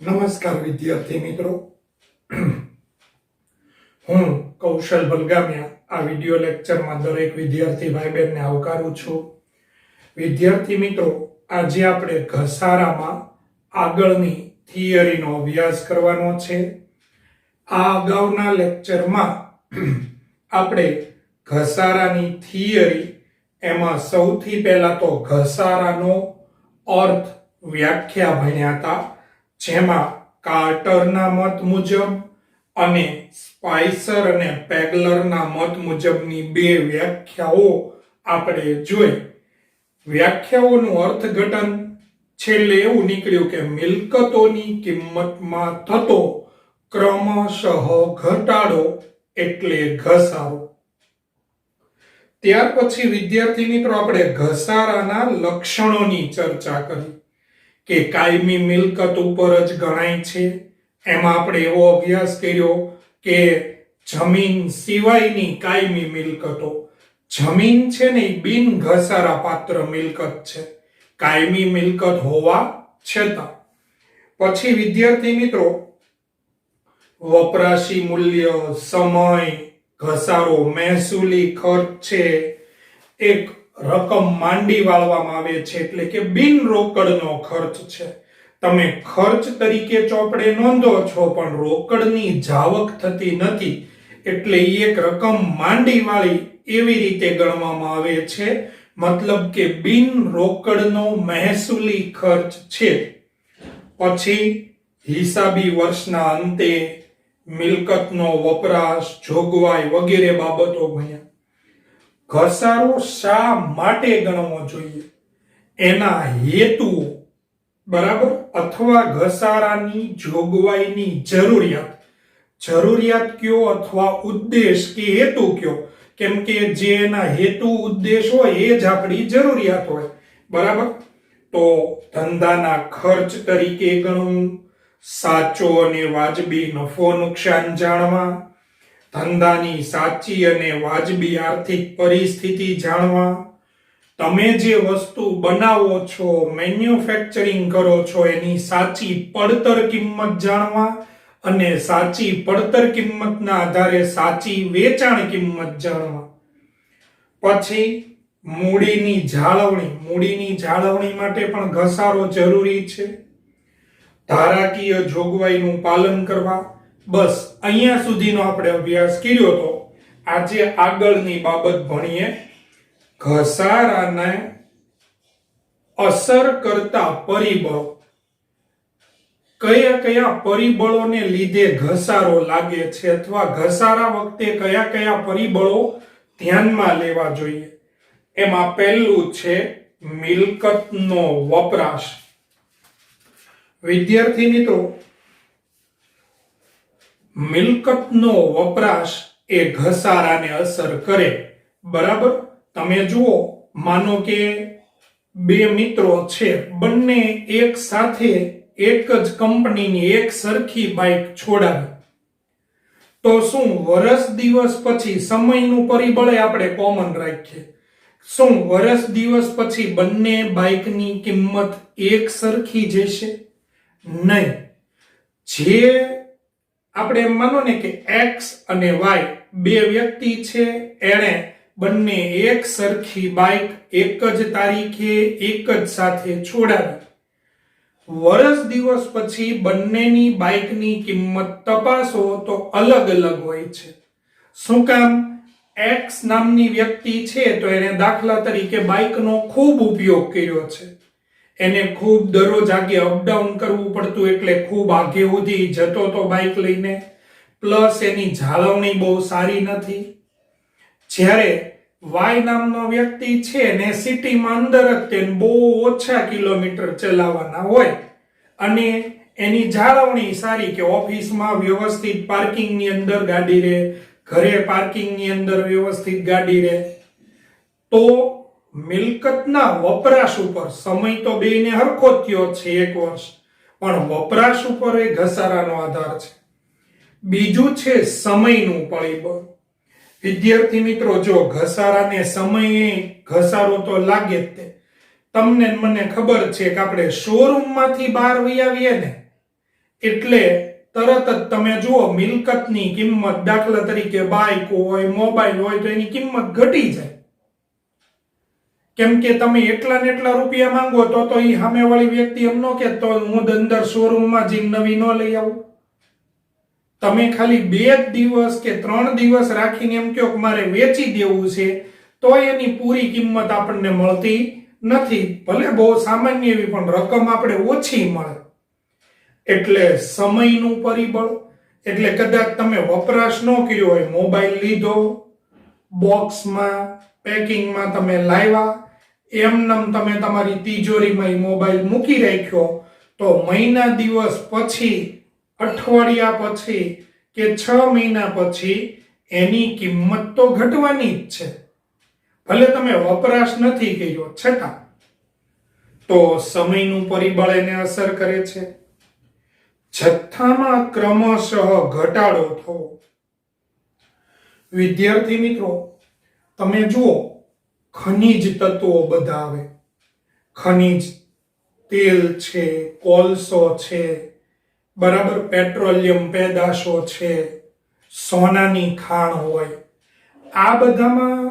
નમસ્કાર વિદ્યાર્થી મિત્રો, હું કૌશલ બલગામિયા આ વિડિયો લેક્ચરમાં દરેક વિદ્યાર્થી ભાઈ બહેનને આવકારું છું. વિદ્યાર્થી મિત્રો, આજે આપણે ઘસારામાં આગળની થિયરીનો અભ્યાસ કરવાનો છે. આ અગાઉના લેક્ચરમાં આપણે ઘસારાની થિયરી, એમાં સૌથી પહેલા તો ઘસારાનો અર્થ વ્યાખ્યા ભણ્યા હતા, જેમાં કાર્ટરના મત મુજબ અને સ્પાઇસર અને પેગલરના મત મુજબની બે વ્યાખ્યાઓ આપણે જોઈ. વ્યાખ્યાઓનું અર્થઘટન છેલ્લે એવું નીકળ્યું કે મિલકતોની કિંમતમાં થતો ક્રમશઃ ઘટાડો એટલે ઘસારો. ત્યાર પછી વિદ્યાર્થી મિત્રો આપણે ઘસારાના લક્ષણોની ચર્ચા કરી કે કાયમી મિલકત ઉપર જ ગણાય છે. એમાં આપણે એવો અભ્યાસ કર્યો કે જમીન સિવાયની કાયમી મિલકતો, જમીન છે ને એ બિન ઘસારા પાત્ર મિલકત છે, કાયમી મિલકત હોવા છતાં. પછી વિદ્યાર્થી મિત્રો વપરાશી મૂલ્ય, સમય, ઘસારો, મહેસૂલી ખર્ચ છે, એક રકમ માંડી વાળવામાં આવે છે એટલે કે બિન રોકડનો ખર્ચ છે. તમે ખર્ચ તરીકે ચોપડે નોંધો છો પણ રોકડની જાવક થતી નથી, એટલે એક રકમ માંડી વાળી એવી રીતે ગણવામાં આવે છે, મતલબ કે બિન રોકડનો મહેસૂલી ખર્ચ છે. પછી હિસાબી વર્ષના અંતે મિલકતનો વપરાશ, જોગવાઈ વગેરે બાબતો ભણ્યા. ઘસારો શા માટે ગણવો જોઈએ, એના હેતુઓ, બરાબર, અથવા ઘસારાની જોગવાઈની જરૂરિયાત કયો અથવા ઉદ્દેશ કે હેતુ કયો, કેમ કે જે એના હેતુ ઉદ્દેશ હોય એ જ આપણી જરૂરિયાત હોય, બરાબર. તો ધંધાના ખર્ચ તરીકે ગણવું, સાચો અને વાજબી નફો નુકસાન જાણવા, ધંધાની સાચી અને વાજબી આર્થિક પરિસ્થિતિ જાણવા, તમે જે વસ્તુ બનાવો છો, મેન્યુફેક્ચરિંગ કરો છો, એની સાચી પડતર કિંમત જાણવા અને સાચી પડતર કિંમતના આધારે સાચી વેચાણ કિંમત જાણવા. પછી મૂડીની જાળવણી માટે પણ ઘસારો જરૂરી છે. ધારાકીય જોગવાઈનું પાલન કરવા. બસ અહીંયા સુધીનો આપણે અભ્યાસ કર્યો હતો. આજે આગળની બાબત ભણીએ. ઘસારાને અસર કરતા પરિબળો, કયા કયા પરિબળોને લીધે ઘસારો લાગે છે, અથવા ઘસારા વખતે કયા કયા પરિબળો ધ્યાનમાં લેવા જોઈએ. એમાં પહેલું છે મિલકતનો વપરાશ. વિદ્યાર્થી મિત્રો, મિલકતનો વપરાશ એ ઘસારાને અસર કરે, બરાબર. તમે જુઓ, માનો કે બે મિત્રો છે, બંને એક સાથે એક જ કંપનીની એક સરખી બાઇક છોડાવી, તો શું વર્ષ દિવસ પછી, સમયનું પરિબળ આપણે કોમન રાખીએ, શું વર્ષ દિવસ પછી બંને બાઇકની કિંમત એક સરખી જશે? નહીં. જે આપણે એમ માનો ને કે એક્સ અને વાય બે વ્યક્તિ છે, એણે બંને એક સરખી બાઇક એક જ તારીખે એક જ સાથે છોડાવી, વર્ષ દિવસ પછી બંનેની બાઇકની કિંમત તપાસો તો અલગ અલગ હોય છે. શું કામ? એક્સ નામની વ્યક્તિ છે તો એને દાખલા તરીકે બાઇકનો ખૂબ ઉપયોગ કર્યો છે, એને ખૂબ દરરોજ આગે અપડાઉન કરવું પડતું, એટલે ખૂબ આગે સુધી જતો તો બાઇક લઈને, પ્લસ એની જાળવણી બહુ સારી નથી. જ્યારે વાય નામનો વ્યક્તિ છે ને સિટીમાં અંદર જ તેને બહુ ઓછા કિલોમીટર ચલાવવાના હોય અને એની જાળવણી સારી, કે ઓફિસમાં વ્યવસ્થિત પાર્કિંગની અંદર ગાડી રહે, ઘરે પાર્કિંગની અંદર વ્યવસ્થિત ગાડી રહે, તો મિલકતના વપરાશ ઉપર, સમય તો બેને હરખો થયો છે 1 વર્ષ, પણ વપરાશ ઉપર એ ઘસારાનો આધાર છે. બીજું છે સમયનું પરિબળ. વિદ્યાર્થી મિત્રો, જો ઘસારાને સમયે ઘસારો તો લાગે જ તે. તમને મને ખબર છે કે આપણે શોરૂમમાંથી બહાર વહી આવીએ ને એટલે તરત જ તમે જુઓ મિલકતની કિંમત, દાખલા તરીકે બાઇક હોય, મોબાઈલ હોય, તો એની કિંમત ઘટી જાય. કેમ કે તમે એટલા ને એટલા રૂપિયા માંગો તો એ સામેવાળી વ્યક્તિ એમ ન કે તો હું અંદર શોરૂમમાં જઈને નવી ન લઈ આવું. તમે ખાલી 2 દિવસ કે 3 દિવસ રાખીને એમ કહો કે મારે વેચી દેવું છે, તો એની પૂરી કિંમત આપણને મળતી નથી. ભલે બહુ સામાન્ય એવી પણ રકમ આપણે ઓછી મળે. એટલે સમયનું પરિબળ, એટલે કદાચ તમે વપરાશ ન કર્યો હોય, મોબાઈલ લીધો, બોક્સમાં પેકિંગમાં તમે લાવ્યા, એમનેમ તમે તમારી તિજોરીમાં એ મોબાઈલ મૂકી રાખ્યો, તો મહિના દિવસ પછી, અઠવાડિયા પછી કે 6 મહિના પછી એની કિંમત તો ઘટવાની જ છે, ભલે તમે વપરાશ નથી કર્યો છતાં. તો સમયનું પરિબળ એને અસર કરે છે. જથ્થામાં ક્રમશઃ ઘટાડો થવો. વિદ્યાર્થી મિત્રો, તમે જુઓ ખનિજ તત્વો બધા આવે. ખનિજ તેલ છે, કોલસો છે, બરાબર, પેટ્રોલિયમ પેદાશો છે, સોનાની ખાણ હોય, આ બધામાં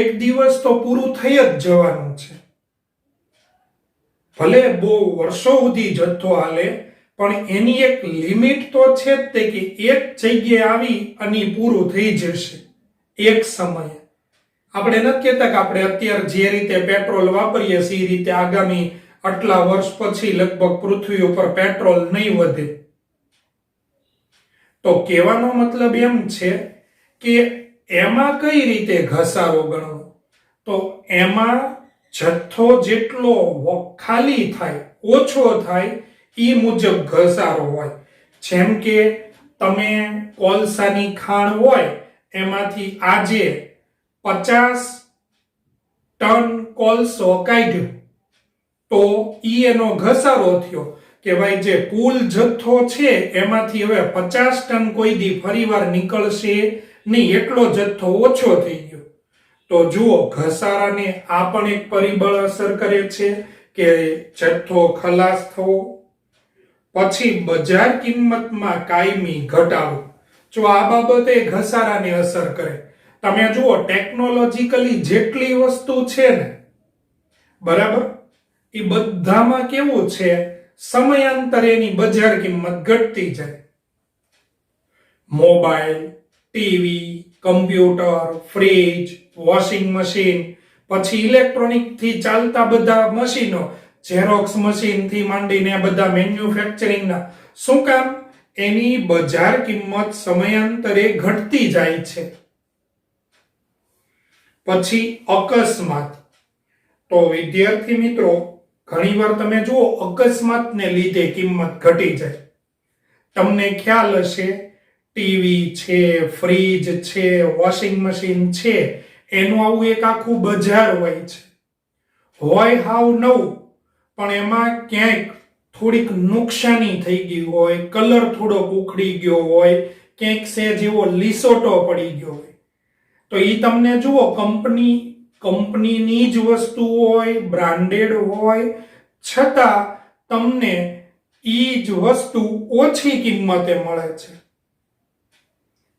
એક દિવસ તો પૂરું થઈ જ જવાનું છે. ભલે બહુ વર્ષો સુધી જથ્થો હાલે, પણ એની એક લિમિટ તો છે જ તે કે એક જગ્યાએ આવી અને પૂરું થઈ જશે એક સમયે. આપણે નથી કહેતા કે આપણે અત્યારે જે રીતે પેટ્રોલ વાપરીએ છીએ એ રીતે આગામી આટલા વર્ષ પછી લગભગ પૃથ્વી ઉપર પેટ્રોલ નહીં વધે. તો કહેવાનો મતલબ એમ છે કે એમાં કઈ રીતે ઘસારો ગણવો? તો એમાં જથ્થો જેટલો ખાલી થાય, ઓછો થાય, એ મુજબ ઘસારો હોય. જેમ કે તમે કોલસાની ખાણ હોય, એમાંથી આજે 50 ટન કોલસો કાઢ્યો, તો ઈ એનો ઘસારો થયો કે ભાઈ જે કુલ જથ્થો છે એમાંથી હવે 50 ટન કોઈ દી ફરીવાર નીકળશે નહીં, એટલો જથ્થો ઓછો થઈ ગયો. તો જુઓ, ઘસારાને આ પણ એક પરિબળ અસર કરે છે કે જથ્થો ખલાસ થવો. પછી બજાર કિંમતમાં કાયમી ઘટાડો. જો આ બાબતે ઘસારાને અસર કરે. તમે જુઓ, ટેકનોલોજીકલી જેટલી વસ્તુ છે ને, બરાબર, એ બધામાં કેવું છે, સમયાંતરે એની બજાર કિંમત ઘટતી જાય. Mobile, TV, computer, fridge, washing machine, પછી ઇલેક્ટ્રોનિક થી ચાલતા બધા મશીનો, ઝેરોક્સ મશીન થી માંડીને બધા મેન્યુફેક્ચરિંગના. શું કામ? એની બજાર કિંમત સમયાંતરે ઘટતી જાય છે. પછી અકસ્માત. તો વિદ્યાર્થી મિત્રો, ઘણીવાર તમે જુઓ અકસ્માતને લીધે કિંમત ઘટી જાય. તમને ખ્યાલ હશે, ટીવી છે, ફ્રીજ છે, વોશિંગ મશીન છે, એનું આવું એક આખું બજાર હોય છે. હોય હાવ નવું, પણ એમાં ક્યાંક થોડીક નુકસાની થઈ ગઈ હોય, કલર થોડોક ઉખડી ગયો હોય, ક્યાંક સેજ એવો લીસોટો પડી ગયો હોય, તો એ તમને જુઓ કંપનીની જ વસ્તુ હોય, બ્રાન્ડેડ હોય, છતાં તમને ઈ જ વસ્તુ ઓછી કિંમતે મળે છે.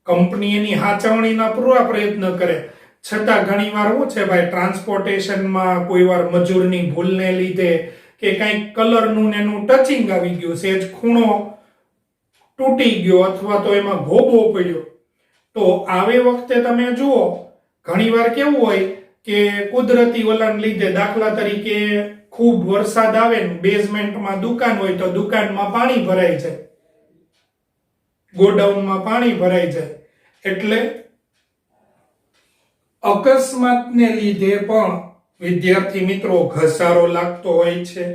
કંપની એની હાચવણીના પૂરા પ્રયત્ન કરે, છતાં ઘણીવાર શું છે ભાઈ, ટ્રાન્સપોર્ટેશનમાં કોઈ વાર મજૂરની ભૂલને લીધે કે કંઈક કલરનું એનું ટચિંગ આવી ગયું, સેજ ખૂણો તૂટી ગયો અથવા તો એમાં ઘોબો પડ્યો, તો આવી વખતે તમે જુઓ ઘણીવાર કેવું હોય કે કુદરતી વલણ લીધે, દાખલા તરીકે ખૂબ વરસાદ આવે ને બેઝમેન્ટમાં દુકાન હોય તો દુકાનમાં પાણી ભરાઈ જાય, ગોડાઉનમાં પાણી ભરાઈ જાય, એટલે અકસ્માતને લીધે પણ વિદ્યાર્થી મિત્રો ઘસારો લાગતો હોય છે.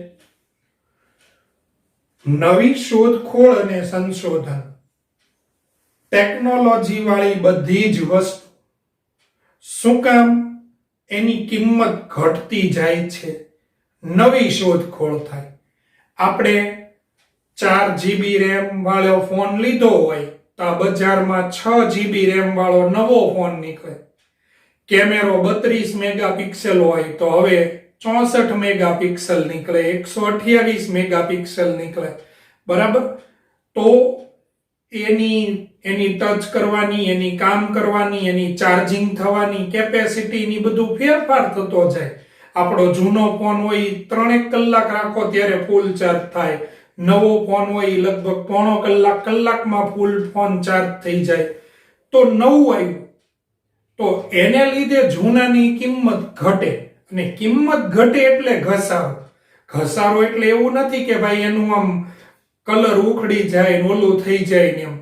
નવી શોધખોળ અને સંશોધન. ટેકનોલોજી વાળી બધી જ વસ્તુ, શું કામ? એની કિંમત ઘટતી જાય છે, નવી શોધખોળ થાય. આપણે 4 GB રેમ વાળો ફોન લીધો હોય તો આ બજારમાં 6 GB રેમ વાળો નવો ફોન નીકળે. કેમેરો 32 મેગાપિક્સલ હોય તો હવે 64 મેગાપિક્સલ નીકળે, 128 મેગાપિક્સલ નીકળે. બરાબર. તો એની ટચ કરવાની, એની કામ કરવાની, એની ચાર્જિંગ થવાની કેપેસિટી બધું ફેરફાર થતો જાય. આપણો જૂનો ફોન હોય 3 કલાક રાખો ત્યારે ફૂલ ચાર્જ થાય, નવો ફોન હોય લગભગ પોણો કલાકમાં ફૂલ ફોન ચાર્જ થઈ જાય. તો નવું આવ્યું તો એને લીધે જૂનાની કિંમત ઘટે, અને કિંમત ઘટે એટલે ઘસારો. ઘસારો એટલે એવું નથી કે ભાઈ એનું આમ કલર ઉખડી જાય ને ઓલું થઈ જાય ને એમ,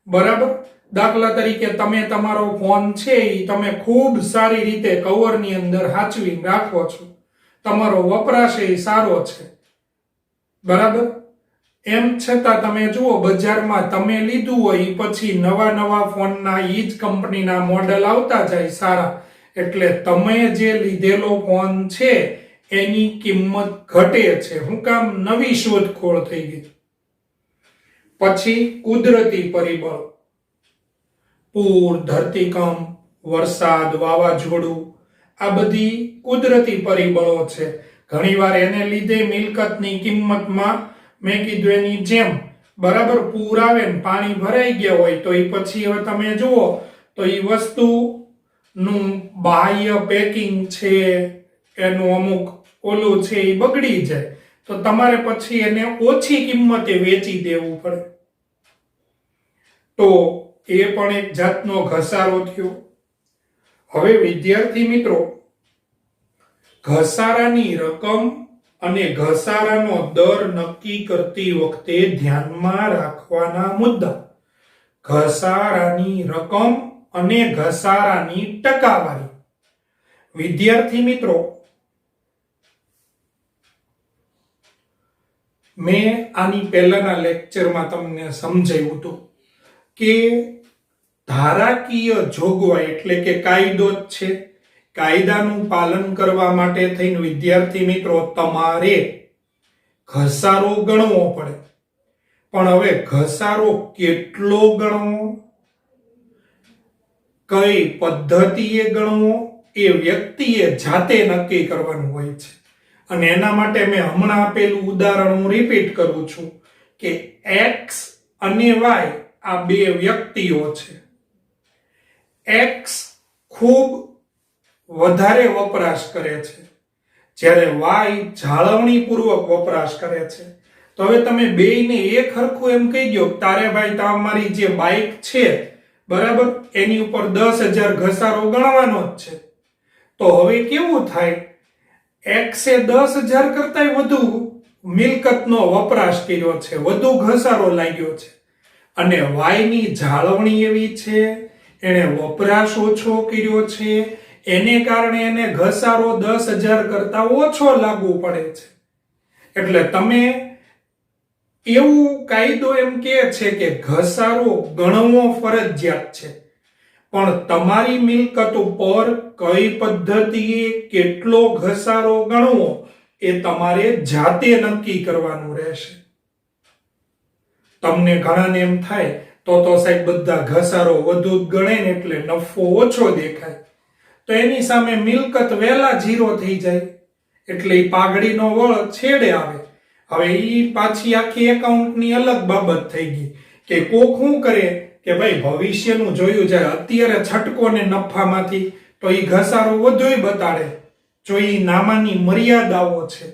બરાબર. દાખલા તરીકે તમે તમારો ફોન છે એ તમે ખૂબ સારી રીતે કવરની અંદર સાચવીને રાખો છો, તમારો વપરાશ એ સારો છે, બરાબર. એમ છતાં તમે જુઓ બજારમાં તમે લીધું હોય પછી નવા ફોનના ઈ જ કંપનીના મોડેલ આવતા જાય સારા, એટલે તમે જે લીધેલો ફોન છે એની કિંમત ઘટે છે. શું કામ? નવી શોધખોળ થઈ ગઈ. પછી કુદરતી પરિબળ, પૂર, ધરતીકંપ, વરસાદ, વાવાઝોડું, આ બધી કુદરતી પરિબળો છે. ઘણીવાર એને લીધે મિલકતની કિંમતમાં મેં કીધું એની જેમ, બરાબર, પૂર આવે ને પાણી ભરાઈ ગયા હોય તો એ પછી હવે તમે જુઓ તો એ વસ્તુનું બાહ્ય પેકિંગ છે, એનું અમુક ઓલું છે એ બગડી જાય, તો તમારે પછી એને ઓછી કિંમતે વેચી દેવું પડે. તો એ પણ એક જાતનો ઘસારો થયો. હવે વિદ્યાર્થી મિત્રો, ઘસારાની રકમ અને ઘસારાનો દર નક્કી કરતી વખતે ધ્યાનમાં રાખવાના મુદ્દા. ઘસારાની રકમ અને ઘસારાની ટકાવારી. વિદ્યાર્થી મિત્રો, મેં આની પહેલાના લેક્ચરમાં તમને સમજાવ્યું હતું કે ધારાકીય જોગવાઈ એટલે કે કાયદો જ છે. કાયદાનું પાલન કરવા માટે થઈને વિદ્યાર્થી મિત્રો તમારે ઘસારો ગણવો પડે. પણ હવે ઘસારો કેટલો ગણવો, કઈ પદ્ધતિએ ગણવો, એ વ્યક્તિએ જાતે નક્કી કરવાનું હોય છે. અને એના માટે મેં હમણાં આપેલું ઉદાહરણ હું રિપીટ કરું છું કે એક્સ અને વાય આ બે વ્યક્તિઓ છે. એક્સ ખૂબ વધારે વપરાશ કરે છે, જ્યારે વાય જાળવણીપૂર્વક વપરાશ કરે છે. તો હવે તમે બેયને એક હરખું એમ કહી દો, તારે ભાઈ તમારી જે બાઇક છે, બરાબર, એની ઉપર 10,000 ઘસારો ગણવાનો જ છે. તો હવે કેવું થાય? એક્સે 10,000 કરતાંય વધુ મિલકતનો વપરાશ કર્યો છે, વધુ ઘસારો લાગ્યો છે, અને વાયની જાળવણી એવી છે, એને વપરાશ ઓછો કર્યો છે, એને કારણે એને ઘસારો 10,000 કરતા ઓછો લાગુ પડે છે. એટલે તમે એવું કાયદો એમ કહે છે કે ઘસારો ગણવો ફરજિયાત છે, પણ તમારી મિલકત ઉપર કઈ પદ્ધતિએ કેટલો ઘસારો ગણવો એ તમારે જાતે નક્કી કરવાનું રહેશે. તમને ઘણાને એમ થાય તો સાહેબ બધા ઘસારો વધુ ગણે ને એટલે નફો ઓછો દેખાય, તો એની સામે મિલકત વહેલા ઝીરો થઈ જાય એટલે એ પાઘડીનો વળ છેડે આવે. હવે એ પાછી આખી એકાઉન્ટની અલગ બાબત થઈ ગઈ કે કોક શું કરે કે ભાઈ ભવિષ્યનું જોયું જાય, અત્યારે છટકો ને નફામાંથી, તો એ ઘસારો વધુ બતાડે. જો એ નામાની મર્યાદાઓ છે,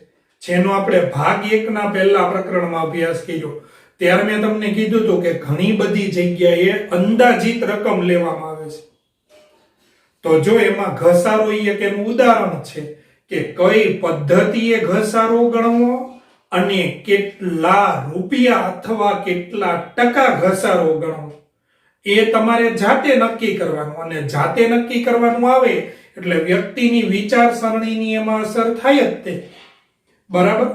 જેનો આપણે ભાગ 1ના પહેલા પ્રકરણમાં અભ્યાસ કર્યો, ત્યારે મેં તમને કીધું હતું કે ઘણી બધી જગ્યાએ અંદાજિત રકમ લેવામાં આવે છે. તો જો એમાં ઘસારો એક એનું ઉદાહરણ છે કે કઈ પદ્ધતિએ ઘસારો ગણવો અને કેટલા રૂપિયા અથવા કેટલા ટકા ઘસારો ગણવો, એ તમારે જાતે નક્કી કરવાનું. અને જાતે નક્કી કરવાનું આવે એટલે વ્યક્તિની વિચારસરણીની એમાં અસર થાય જ તે, બરાબર.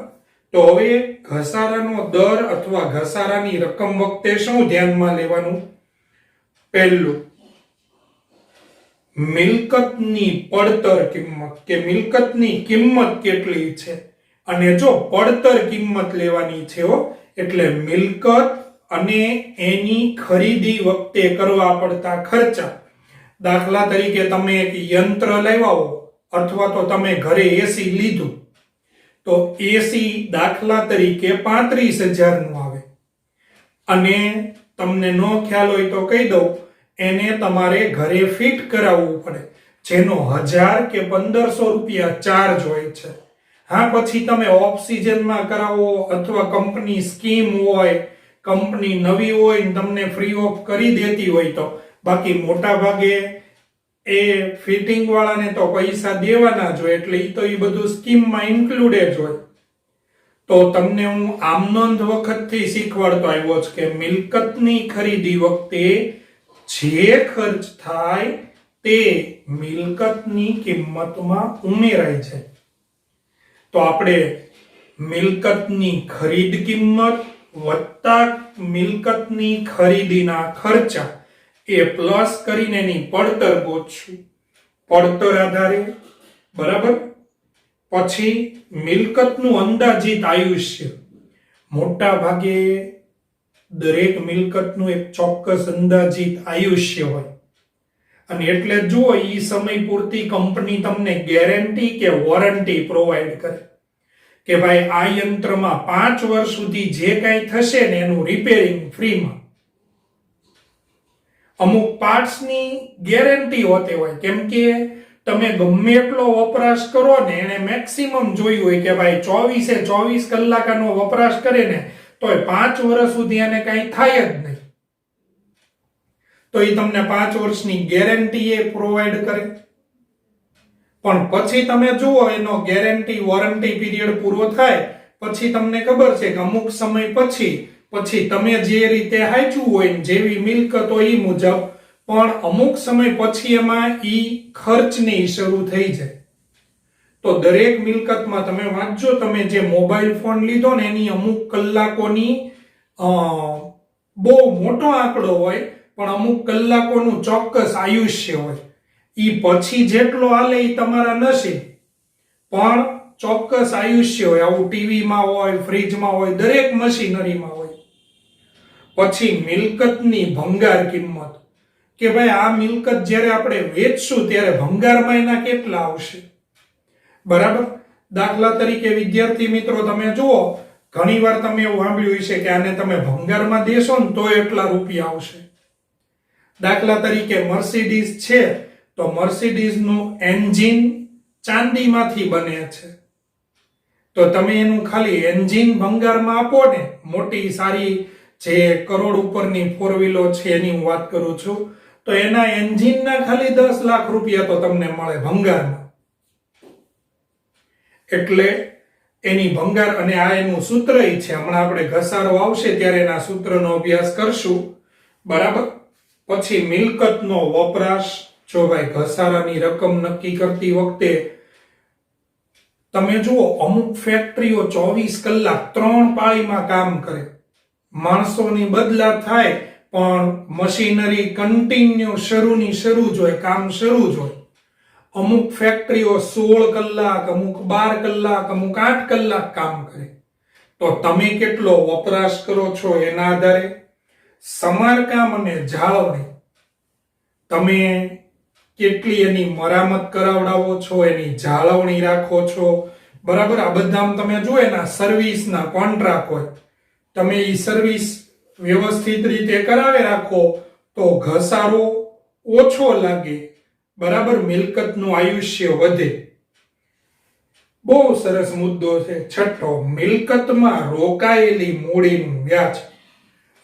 તો હવે ઘસારાનો દર અથવા ઘસારાની રકમ વખતે શું ધ્યાનમાં લેવાનું? પહેલું, મિલકતની પડતર કિંમત કે મિલકતની કિંમત કેટલી છે. અને જો પડતર કિંમત લેવાની છે એટલે મિલકત અને એની ખરીદી વખતે કરવા પડતા ખર્ચા. દાખલા તરીકે તમે એક યંત્ર લાવ્યા હો અથવા તો તમે ઘરે એસી લીધું, તો એસી દાખલા તરીકે 35,000 નું આવે, અને તમને ન ખ્યાલ હોય તો કહી દઉં, એને તમારે ઘરે ફિટ કરાવવું પડે, જેનો 1000 કે 1500 રૂપિયા ચાર્જ હોય છે. હા, પછી તમે ઓફ સિઝનમાં કરાવો અથવા કંપની સ્કીમ હોય, કંપની નવી હોય ને તમને ફ્રી ઓફ કરી દેતી હોય તો. બાકી મોટા ભાગે એ ફિટિંગ વાળાને તો પૈસા દેવાના જ હોય, એટલે એ બધું સ્કીમમાં ઇન્ક્લુડેડ હોય. તો તમને હું આમનોંધ વખતથી શીખવાડતો આવ્યો છું કે મિલકતની ખરીદી વખતે જે ખર્ચ થાય તે મિલકતની કિંમતમાં ઉમેરાય છે. તો આપણે મિલકતની ખરીદ કિંમત વત્તા મિલકતની ખરીદીના ખર્ચા એ પ્લસ કરીને એની પડતર ગોતશું. પડતર આધારે, બરાબર. પછી મિલકતનું અંદાજિત આયુષ્ય. મોટા ભાગે દરેક મિલકતનું એક ચોક્કસ અંદાજિત આયુષ્ય હોય, અને એટલે જુઓ એ સમય પૂરતી કંપની તમને ગેરંટી કે વોરંટી પ્રોવાઈડ કરે કે ભાઈ આ યંત્રમાં 5 વર્ષ સુધી જે કાંઈ થશે ને એનું રિપેરિંગ ફ્રીમાં. અમુક પાર્ટ્સની ગેરંટી હોતી હોય, કેમ કે તમે ગમે એટલો વપરાશ કરો ને, એને મેક્સિમમ જોયું હોય કે ભાઈ 24 કલાકનો વપરાશ કરે ને તોય 5 વર્ષ સુધી એને કાંઈ થાય જ નહીં, તો એ તમને 5 વર્ષની ગેરંટી એ પ્રોવાઈડ કરે. પણ પછી તમે જુઓ એનો ગેરંટી વોરંટી પીરિયડ પૂરો થાય પછી તમને ખબર છે કે અમુક સમય પછી તમે જે રીતે હાચ્યું હોય ને જેવી મિલકત હોય એ મુજબ, પણ અમુક સમય પછી એમાં ઈ ખર્ચની શરૂ થઈ જાય. તો દરેક મિલકતમાં તમે વાંચજો, તમે જે મોબાઈલ ફોન લીધો ને એની અમુક કલાકોની બહુ મોટો આંકડો હોય, પણ અમુક કલાકોનું ચોક્કસ આયુષ્ય હોય. ઈ પછી જેટલો હાલે એ તમારા નસીબ, પણ ચોક્કસ આયુષ્ય હોય. આવું ટીવીમાં હોય, ફ્રીજમાં હોય, દરેક મશીનરીમાં હોય. પછી મિલકતની ભંગાર કિંમત, કે ભાઈ આ મિલકત જ્યારે આપણે વેચશું ત્યારે ભંગારમાં એના કેટલા આવશે, બરાબર. દાખલા તરીકે વિદ્યાર્થી મિત્રો તમે જુઓ, ઘણીવાર તમે એવું સાંભળ્યું છે કે આને તમે ભંગારમાં દેશો ને તો એટલા રૂપિયા આવશે. દાખલા તરીકે મર્સિડીઝ છે, તો મર્સિડીઝનું એન્જિન ચાંદીમાંથી બને છે, તો તમે એનું ખાલી એન્જિન ભંગારમાં આપો ને, મોટી સારી જે કરોડ ઉપરની 4 વ્હીલો છે એની હું વાત કરું છું, તો એના એન્જિનના ખાલી 10 લાખ રૂપિયા તો તમને મળે ભંગારમાં. એટલે એની ભંગાર, અને આ એનું સૂત્ર છે, હમણાં આપણે ઘસારો આવશે ત્યારે એના સૂત્રનો અભ્યાસ કરશું, બરાબર. પછી મિલકતનો વપરાશ. જો ભાઈ ઘસારાની રકમ નક્કી કરતી વખતે તમે જુઓ, અમુક ફેક્ટરીઓ 24 કલાક 3 પાળીમાં કામ કરે, માણસોની બદલા થાય પણ મશીનરી કન્ટિન્યુ શરૂની શરૂ જ હોય, કામ શરૂ જ હોય. અમુક ફેક્ટરીઓ 16 કલાક, અમુક 12 કલાક, અમુક 8 કલાક કામ કરે. તો તમે કેટલો વપરાશ કરો છો એના આધારે. સમારકામ અને જાળવણી, તમે કેટલી એની મરામત કરાવડાવો છો, એની જાળવણી રાખો છો, બરાબર. આ બધામાં તમે જુઓ એના સર્વિસના કોન્ટ્રાક્ટ હોય, તમે એ સર્વિસ વ્યવસ્થિત રીતે કરાવી રાખો તો ઘસારો ઓછો લાગે, બરાબર. મિલકતનું આયુષ્ય વધે. બહુ સરસ મુદ્દો છે. છઠ્ઠો, મિલકતમાં રોકાયેલી મૂડીનું વ્યાજ.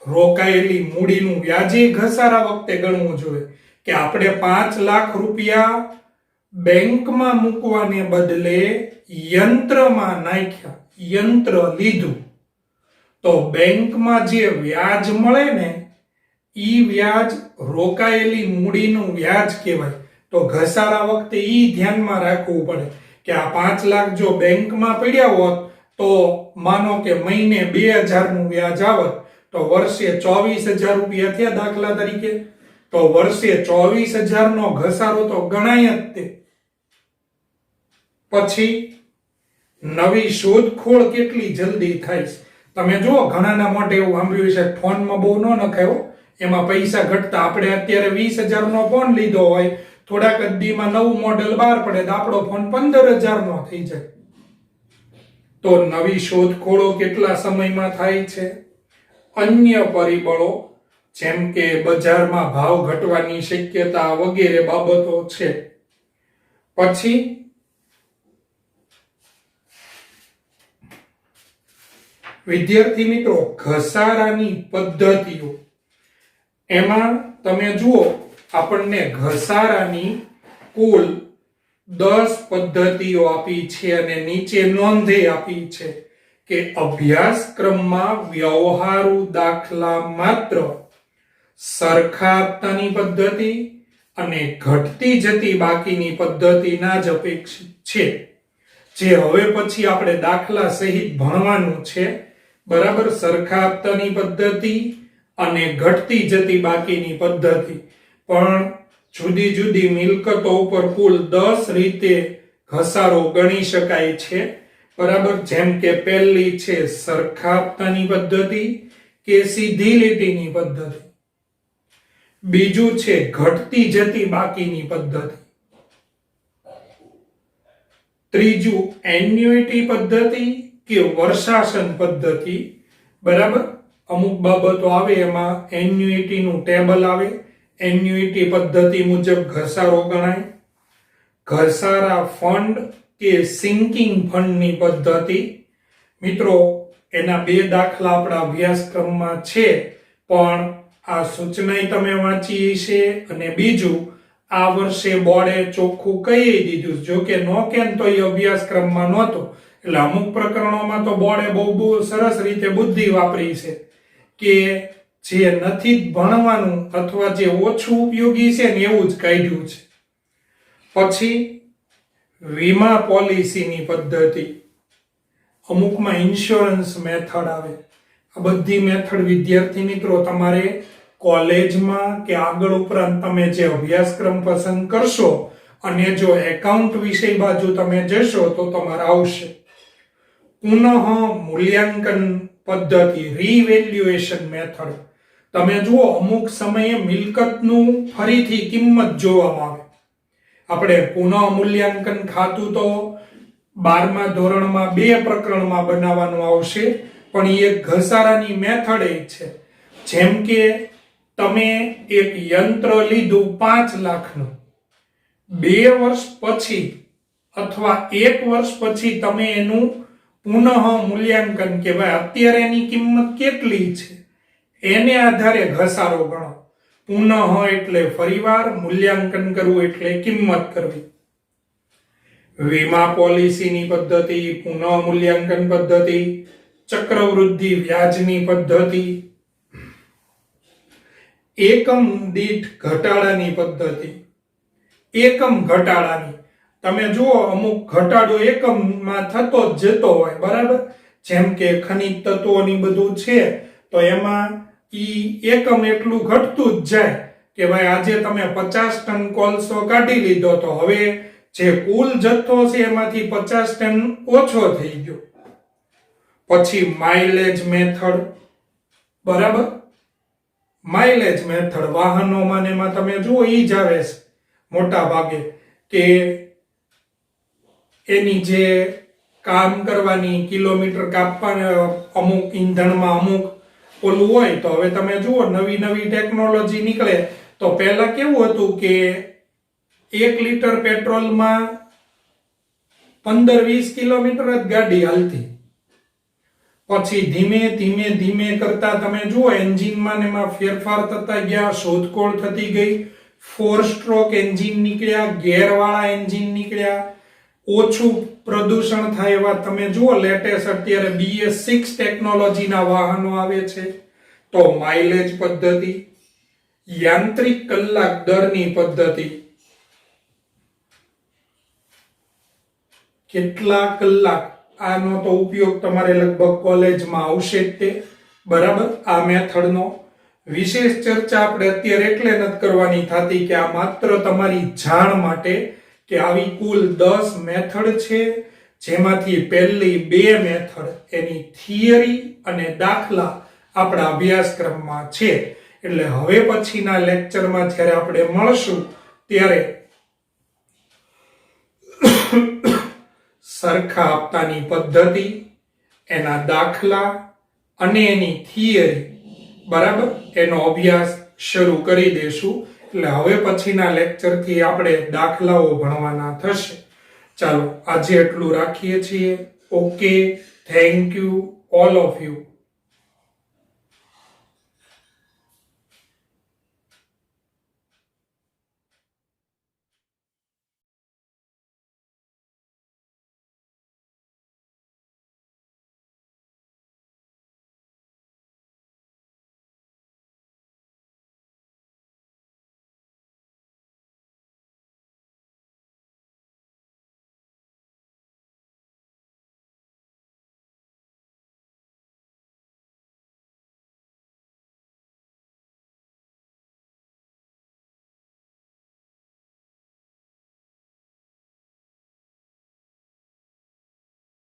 રોકાયેલી મૂડીનું વ્યાજે ઘસારા વખતે ગણવું જોઈએ કે આપણે 5 લાખ રૂપિયા બેંકમાં મૂકવાને બદલે યંત્રમાં નાખ્યા, યંત્ર લીધું, તો બેંકમાં જે વ્યાજ મળે ને ઈ વ્યાજ રોકાયેલી મૂડીનું વ્યાજ કહેવાય. તો ઘસારા વખતે ઈ ધ્યાનમાં રાખવું પડે કે આ 5 લાખ જો બેંકમાં પડ્યા હોત તો માનો કે મહિને 2000 નું વ્યાજ આવત, તો વર્ષે 24,000 રૂપિયા થયા દાખલા તરીકે, તો વર્ષે 24,000 નો ઘસારો તો ગણાય જ તે. પછી નવી શોધખોળ કેટલી જલ્દી થાય. તમે જુઓ, ઘણાના માટે એવું સાંભળ્યું છે ફોનમાં બહુ ન નખાયો, એમાં પૈસા ઘટતા. આપણે અત્યારે 20,000 નો ફોન લીધો હોય, થોડાક જ દીમાં નવું મોડેલ બહાર પડે તો આપણો ફોન 15,000 નો થઈ જાય. તો નવી શોધખોળો કેટલા સમયમાં થાય છે. અન્ય પરિબળો જેમ કે બજારમાં ભાવ ઘટવાની શક્યતા વગેરે બાબતો છે. પછી વિદ્યાર્થી મિત્રો, ઘસારાની પદ્ધતિઓ. એમાં તમે જુઓ, આપણને ઘસારાની કુલ 10 પદ્ધતિઓ આપી છે અને નીચે નોંધે આપી છે કે અભ્યાસક્રમમાં વ્યવહારુ દાખલા માત્ર સરખા હપ્તાની પદ્ધતિ અને ઘટતી જતી બાકીની પદ્ધતિના જ અપેક્ષિત છે, જે હવે પછી આપણે દાખલા સહિત ભણવાનું છે. બરાબર, સરખા હપ્તાની પદ્ધતિ અને ઘટતી જતી બાકીની પદ્ધતિ. પણ જુદી જુદી મિલકતો ઉપર કુલ 10 રીતે ઘસારો ગણી શકાય છે. બરાબર, જેમ કે પહેલી છે સરખા હપ્તાની પદ્ધતિ કે સીધી લીટીની પદ્ધતિ. બીજું છે ઘટતી જતી બાકીની પદ્ધતિ. ત્રીજું એન્યુઇટી પદ્ધતિ કે વર્ષાસન પદ્ધતિ. બરાબર, અમુક બાબતો આવે એમાં એન્યુઇટી નું ટેબલ આવે. એન્યુઇટી પદ્ધતિ મુજબ ઘસારો ગણાય. ઘસારા ફંડ કે સિંકિંગ ફંડની પદ્ધતિ. મિત્રો, એના 2 દાખલા આપણા અભ્યાસક્રમમાં છે, પણ આ સૂચનાય તમે વાંચી છે. અને બીજું, આ વર્ષે બોર્ડે ચોખ્ખું કહી દીધું, જો કે નો કેન તો એ અભ્યાસક્રમમાં નહોતો, એટલે અમુક પ્રકરણોમાં તો બોર્ડે બહુ સરસ રીતે બુદ્ધિ વાપરી છે કે જે નથી ભણવાનું અથવા જે ઓછું ઉપયોગી છે ને એવું જ કાઢ્યું છે. પછી વીમા પોલિસીની પદ્ધતિ. અમુકમાં ઇન્સ્યોરન્સ મેથડ આવે. આ બધી મેથડ વિદ્યાર્થી મિત્રો તમારે કોલેજમાં કે આગળ ઉપરાંત તમે જે અભ્યાસક્રમ પસંદ કરશો અને જો એકાઉન્ટ વિષય બાજુ તમે જશો તો તમારે આવશે. પુનઃ મૂલ્યાંકન પદ્ધતિ, રીવેલ્યુએશન મેથડ. તમે જુઓ, અમુક સમયે મિલકતનું ફરીથી કિંમત જોવામાં આવે. આપણે પુનઃ મૂલ્યાંકન ખાતું તો 12મા ધોરણમાં 2 પ્રકરણમાં બનાવવાનું આવશે, પણ એ એક ઘસારાની મેથડ છે. જેમ કે તમે એક યંત્ર લીધું 5 લાખનું, 2 વર્ષ પછી અથવા 1 વર્ષ પછી તમે એનું પુનઃ મૂલ્યાંકન કે ભાઈ અત્યારે એની કિંમત કેટલી છે એને આધારે ઘસારો ગણો. પુનઃ એટલે ફરીવાર, મૂલ્યાંકન કરવું એટલે કિંમત કરવી. વીમા પોલિસીની પદ્ધતિ, પુનઃ મૂલ્યાંકન પદ્ધતિ, ચક્રવૃદ્ધિ વ્યાજની પદ્ધતિ, એકમ દીઠ ઘટાડાની પદ્ધતિ. એકમ ઘટાડાની તમે જુઓ, અમુક ઘટાડો એકમમાં થતો જ જતો હોય. બરાબર, જેમ કે ખનિજ તત્વોની બધું છે તો એમાં એકમ એટલું ઘટતું જ જાય કે ભાઈ આજે તમે 50 ટન કોલસો કાઢી લીધો તો હવે જે કુલ જથ્થો છે એમાંથી 50 ટન ઓછો થઈ ગયો. પછી માઇલેજ મેથડ. બરાબર, માઇલેજ મેથડ વાહનોમાં એમાં તમે જુઓ ઈ જ આવે છે મોટા ભાગે કે એની જે કામ કરવાની કિલોમીટર કાપવાના અમુક ઈંધણમાં અમુક ઓલું હોય. તો હવે તમે જુઓ નવી નવી ટેકનોલોજી નીકળે તો પહેલા કેવું હતું કે 1 લીટર પેટ્રોલમાં 15-20 કિલોમીટર જ ગાડી હાલતી. પછી ધીમે ધીમે ધીમે કરતા તમે જુઓ એન્જિનમાં ને એમાં ફેરફાર થતા ગયા, શોધખોળ થતી ગઈ. 4 સ્ટ્રોક એન્જિન નીકળ્યા, ગેરવાળા એન્જિન નીકળ્યા, ઓછું પ્રદૂષણ થાય એવા તમે જુઓ લેટેસ્ટ અત્યારે BS6 ટેકનોલોજીના વાહનો આવે છે. તો માઇલેજ પદ્ધતિ, યાંત્રિક કલાક દરની પદ્ધતિ, કેટલા કલાક, આનો તો ઉપયોગ તમારે લગભગ કોલેજમાં આવશે જ તે. બરાબર, આ મેથડનો વિશેષ ચર્ચા આપણે અત્યારે એટલે નથી કરવાની થતી કે આ માત્ર તમારી જાણ માટે કે આવી કુલ 10 મેથડ છે, જેમાંથી પહેલી 2 મેથડ એની થિયરી અને દાખલા આપણા અભ્યાસક્રમમાં છે. એટલે હવે પછીના લેક્ચરમાં જ્યારે આપણે મળશું ત્યારે સરખા હપ્તાની પદ્ધતિ, એના દાખલા અને એની થિયરી બરાબર, એનો અભ્યાસ શરૂ કરી દેશું. એટલે હવે પછીના લેક્ચરથી આપણે દાખલાઓ ભણવાના થશે. ચાલો આજે એટલું રાખીએ છીએ. Okay, thank you all of you.